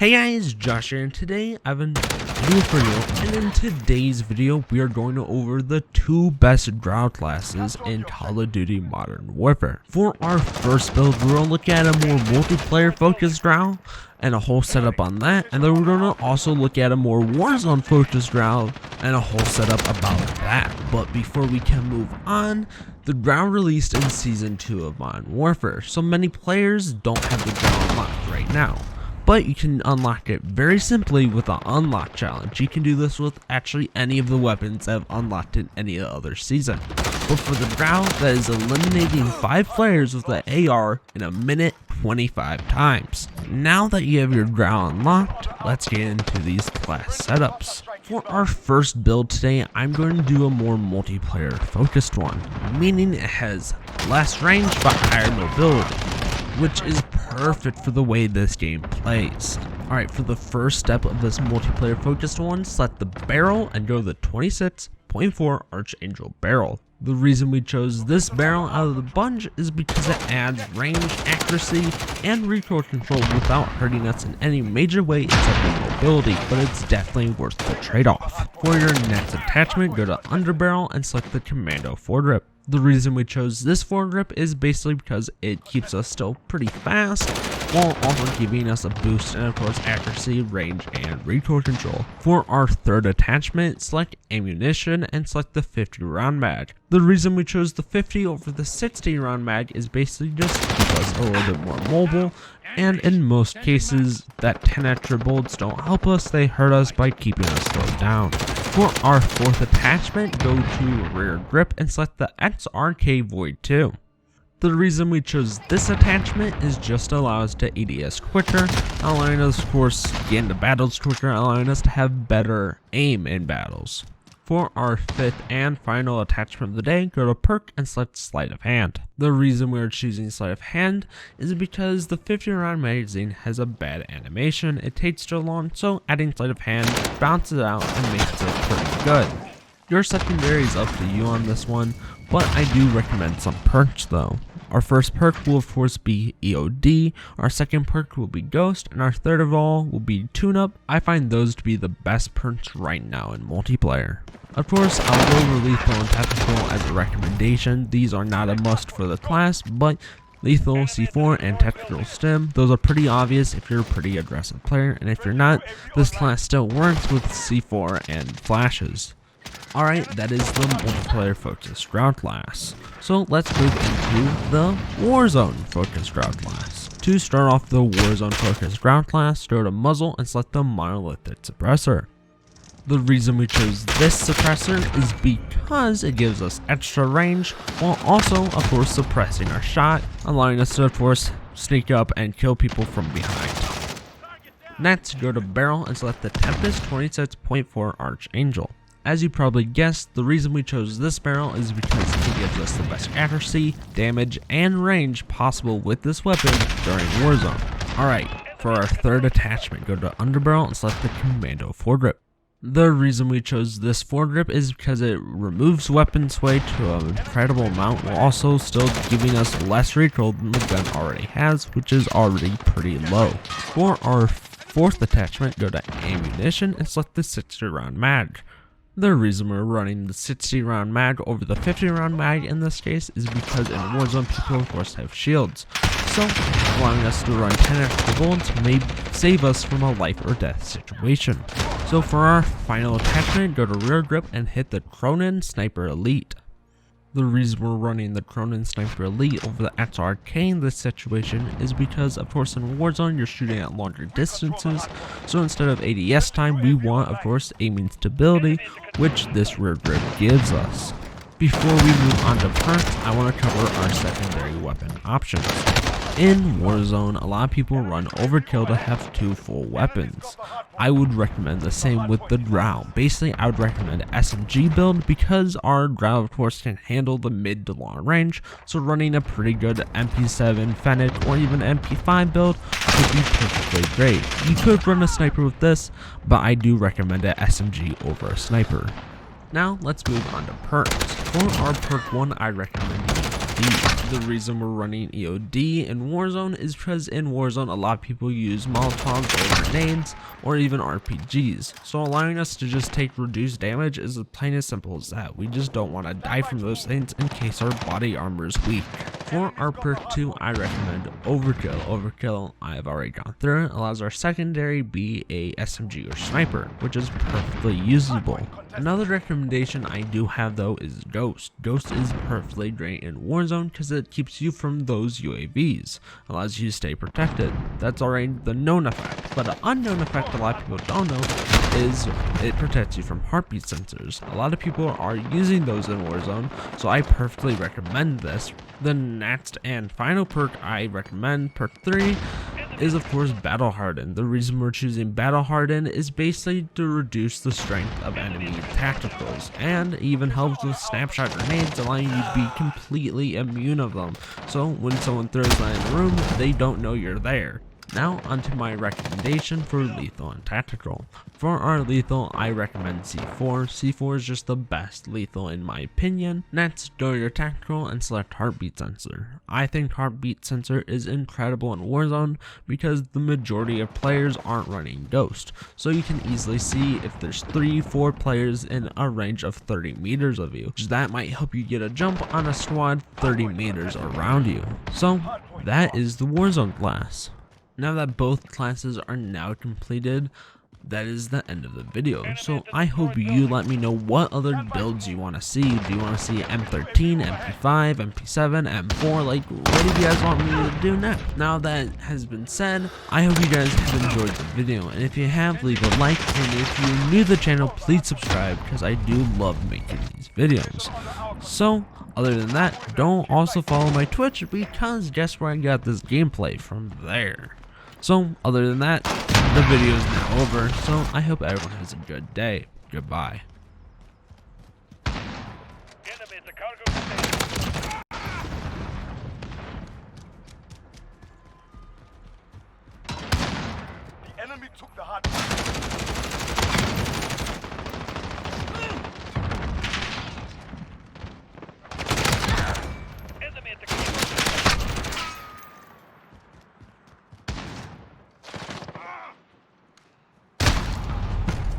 Hey guys, Josh here, and today I have a video for you, and in today's video we are going over the two best GRAU classes in Call of Duty Modern Warfare. For our first build, we're going to look at a more multiplayer focused GRAU and a whole setup on that, and then we're going to also look at a more Warzone focused GRAU and a whole setup about that. But before we can move on, the GRAU released in Season 2 of Modern Warfare, so many players don't have the GRAU unlocked right now. But you can unlock it very simply with an unlock challenge. You can do this with actually any of the weapons that have unlocked in any other season. But for the GRAU, that is eliminating 5 players with the AR in a minute 25 times. Now that you have your GRAU unlocked, let's get into these class setups. For our first build today, I'm going to do a more multiplayer focused one, meaning it has less range but higher mobility, which is perfect for the way this game plays. Alright, for the first step of this multiplayer focused one, select the barrel and go to the 26.4 Archangel barrel. The reason we chose this barrel out of the bunch is because it adds range, accuracy, and recoil control without hurting us in any major way except for mobility, but it's definitely worth the trade-off. For your next attachment, go to Underbarrel and select the Commando foregrip. The reason we chose this foregrip is basically because it keeps us still pretty fast, while also giving us a boost and of course accuracy, range, and recoil control. For our third attachment, select ammunition and select the 50 round mag. The reason we chose the 50 over the 60 round mag is basically just to keep us a little bit more mobile, and in most cases that 10 extra bullets don't help us, they hurt us by keeping us slowed down. For our fourth attachment, go to rear grip and select the XRK Void 2. The reason we chose this attachment is just to allow us to ADS quicker, allowing us of course to get into battles quicker, allowing us to have better aim in battles. For our fifth and final attachment of the day, go to PERK and select Sleight of Hand. The reason we are choosing Sleight of Hand is because the 50 round magazine has a bad animation, it takes too long, so adding Sleight of Hand bounces it out and makes it pretty good. Your secondary is up to you on this one, but I do recommend some perks though. Our first perk will of course be EOD, our second perk will be Ghost, and our third of all will be Tune Up. I find those to be the best perks right now in multiplayer. Of course, I'll go over Lethal and Tactical as a recommendation. These are not a must for the class, but Lethal, C4, and Tactical Stim, those are pretty obvious if you're a pretty aggressive player, and if you're not, this class still works with C4 and flashes. Alright, that is the multiplayer focused GRAU class. So let's move into the Warzone focused GRAU class. To start off the Warzone focused GRAU class, go to Muzzle and select the Monolithic Suppressor. The reason we chose this suppressor is because it gives us extra range, while also of course suppressing our shot, allowing us to of course sneak up and kill people from behind. Next, go to Barrel and select the Tempest 26.4 Archangel. As you probably guessed, the reason we chose this barrel is because it gives us the best accuracy, damage, and range possible with this weapon during Warzone. Alright, for our third attachment, go to Underbarrel and select the Commando foregrip. The reason we chose this foregrip is because it removes weapon sway to an incredible amount while also still giving us less recoil than the gun already has, which is already pretty low. For our fourth attachment, go to Ammunition and select the 60 round mag. The reason we're running the 60 round mag over the 50 round mag in this case is because in Warzone people of course have shields, so allowing us to run 10 extra bullets may save us from a life or death situation. So for our final attachment, go to rear grip and hit the Cronin Sniper Elite. The reason we're running the Cronin Sniper Elite over the XRK in this situation is because of course in Warzone you're shooting at longer distances, so instead of ADS time we want of course aiming stability, which this rear grip gives us. Before we move on to perks, I want to cover our secondary weapon options. In Warzone, a lot of people run overkill to have 2 full weapons. I would recommend the same with the GRAU. Basically, I would recommend SMG build because our GRAU of course can handle the mid to long range, so running a pretty good MP7, Fennec, or even MP5 build would be perfectly great. You could run a sniper with this, but I do recommend an SMG over a sniper. Now let's move on to perks. For our perk 1, I recommend EOD. The reason we're running EOD in Warzone is because in Warzone a lot of people use Molotovs or grenades or even RPGs, so allowing us to just take reduced damage is as plain as simple as that. We just don't want to die from those things in case our body armor is weak. For our perk 2, I recommend Overkill. Overkill, I have already gone through it, allows our secondary be a SMG or sniper, which is perfectly usable. Another recommendation I do have though is Ghost. Ghost is perfectly great in Warzone because it keeps you from those UAVs, allows you to stay protected. That's already the known effect, but an unknown effect a lot of people don't know is it protects you from heartbeat sensors. A lot of people are using those in Warzone, so I perfectly recommend this. The next and final perk I recommend, perk 3, is of course Battle Harden. The reason we're choosing Battle Harden is basically to reduce the strength of enemy tacticals, and even helps with snapshot grenades, allowing you to be completely immune of them, so when someone throws that in the room, they don't know you're there. Now onto my recommendation for lethal and tactical. For our lethal, I recommend C4. C4 is just the best lethal in my opinion. Next, go to your tactical and select heartbeat sensor. I think heartbeat sensor is incredible in Warzone because the majority of players aren't running Ghost, so you can easily see if there's 3-4 players in a range of 30 meters of you. That might help you get a jump on a squad 30 meters around you. So that is the Warzone class. Now that both classes are now completed, that is the end of the video. So I hope you let me know what other builds you want to see. Do you want to see M13, MP5, MP7, M4? Like, what do you guys want me to do next? Now that has been said, I hope you guys have enjoyed the video. And if you have, leave a like. And if you're new to the channel, please subscribe because I do love making these videos. So, other than that, don't also follow my Twitch because guess where I got this gameplay from there. So, other than that, the video is now over, so I hope everyone has a good day. Goodbye. The enemy took the hot